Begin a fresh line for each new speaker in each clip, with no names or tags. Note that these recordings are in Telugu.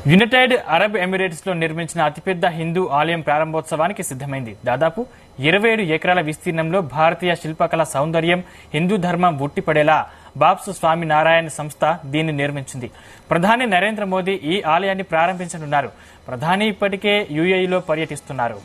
యునైటెడ్ అరబ్ ఎమిరేట్స్ లో నిర్మించిన అతిపెద్ద హిందూ ఆలయం ప్రారంభోత్సవానికి సిద్ధమైంది. దాదాపు 27 ఎకరాల విస్తీర్ణంలో భారతీయ శిల్పకళ సౌందర్యం, హిందూ ధర్మం ఉట్టిపడేలా బాబ్స్ స్వామి నారాయణ సంస్థ దీన్ని నిర్మించింది. ప్రధాని నరేంద్ర మోదీ ఈ ఆలయాన్ని ప్రారంభించనున్నారు. ప్రధాని ఇప్పటికే యుఏఈలో పర్యటిస్తున్నారు.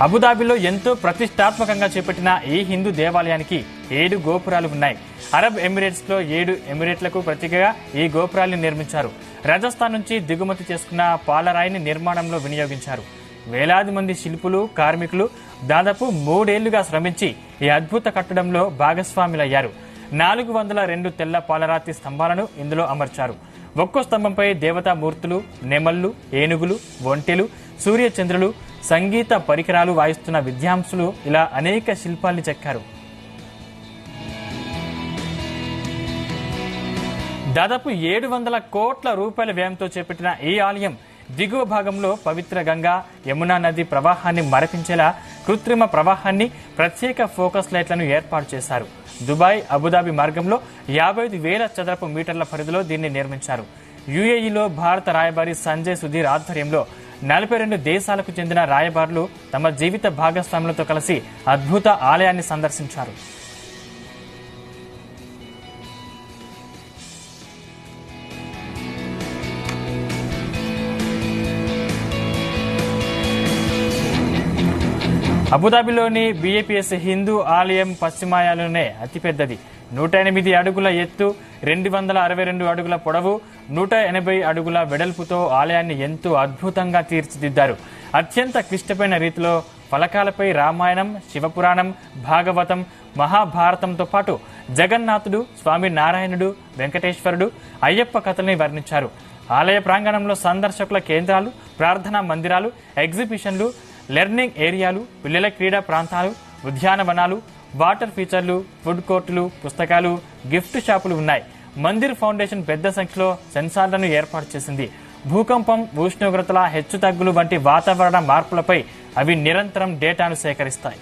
అబుదాబిలో ఎంతో ప్రతిష్టాత్మకంగా చేపట్టిన ఈ హిందూ దేవాలయానికి 7 గోపురాలు ఉన్నాయి. అరబ్ ఎమిరేట్స్ లో 7 ఎమిరేట్లకు ప్రతీకగా ఈ గోపురాల్ని నిర్మించారు. రాజస్థాన్ నుంచి దిగుమతి చేసుకున్న పాలరాయిని నిర్మాణంలో వినియోగించారు. వేలాది మంది శిల్పులు, కార్మికులు దాదాపు 3 ఏళ్లుగా శ్రమించి ఈ అద్భుత కట్టడంలో భాగస్వాములయ్యారు. 402 తెల్ల పాలరాతి స్తంభాలను ఇందులో అమర్చారు. ఒక్కో స్తంభంపై దేవతామూర్తులు, నెమళ్లు, ఏనుగులు, ఒంటెలు, సూర్యచంద్రులు, సంగీత పరికరాలు వాయిస్తున్న విద్యాంసులు ఇలా అనేక శిల్పాల్ని చెక్కారు. దాదాపు 700 కోట్ల రూపాయల వ్యయంతో చేపట్టిన ఈ ఆలయం దిగువ భాగంలో పవిత్ర గంగా, యమునా నది ప్రవాహాన్ని మరపించేలా కృత్రిమ ప్రవాహాన్ని, ప్రత్యేక ఫోకస్ లైట్లను ఏర్పాటు చేశారు. దుబాయ్, అబుదాబి మార్గంలో 55,000 చదరపు మీటర్ల పరిధిలో దీన్ని నిర్మించారు. యుఏఈలో భారత రాయబారి సంజయ్ సుధీర్ ఆధ్వర్యంలో 42 దేశాలకు చెందిన రాయబారులు తమ జీవిత భాగస్వాములతో కలిసి అద్భుత ఆలయాన్ని సందర్శించారు. అబుదాబిలోని బిఏపిఎస్ హిందూ ఆలయం పశ్చిమాయాలోనే అతిపెద్దది. 108 అడుగుల ఎత్తు, 262 అడుగుల పొడవు, 180 అడుగుల వెడల్పుతో ఆలయాన్ని ఎంతో అద్భుతంగా తీర్చిదిద్దారు. అత్యంత క్లిష్టమైన రీతిలో ఫలకాలపై రామాయణం, శివపురాణం, భాగవతం, మహాభారతంతో పాటు జగన్నాథుడు, స్వామి నారాయణుడు, వెంకటేశ్వరుడు, అయ్యప్ప కథల్ని వర్ణించారు. ఆలయ ప్రాంగణంలో సందర్శకుల కేంద్రాలు, ప్రార్థనా మందిరాలు, ఎగ్జిబిషన్లు, లెర్నింగ్ ఏరియాలు, పిల్లల క్రీడా ప్రాంతాలు, ఉద్యానవనాలు, వాటర్ ఫీచర్లు, ఫుడ్ కోర్టులు, పుస్తకాలు, గిఫ్ట్ షాపులు ఉన్నాయి. మందిర్ ఫౌండేషన్ పెద్ద సంఖ్యలో సెన్సార్లను ఏర్పాటు చేసింది. భూకంపం, ఉష్ణోగ్రతల హెచ్చుతగ్గులు వంటి వాతావరణ మార్పులపై అవి నిరంతరం డేటాను సేకరిస్తాయి.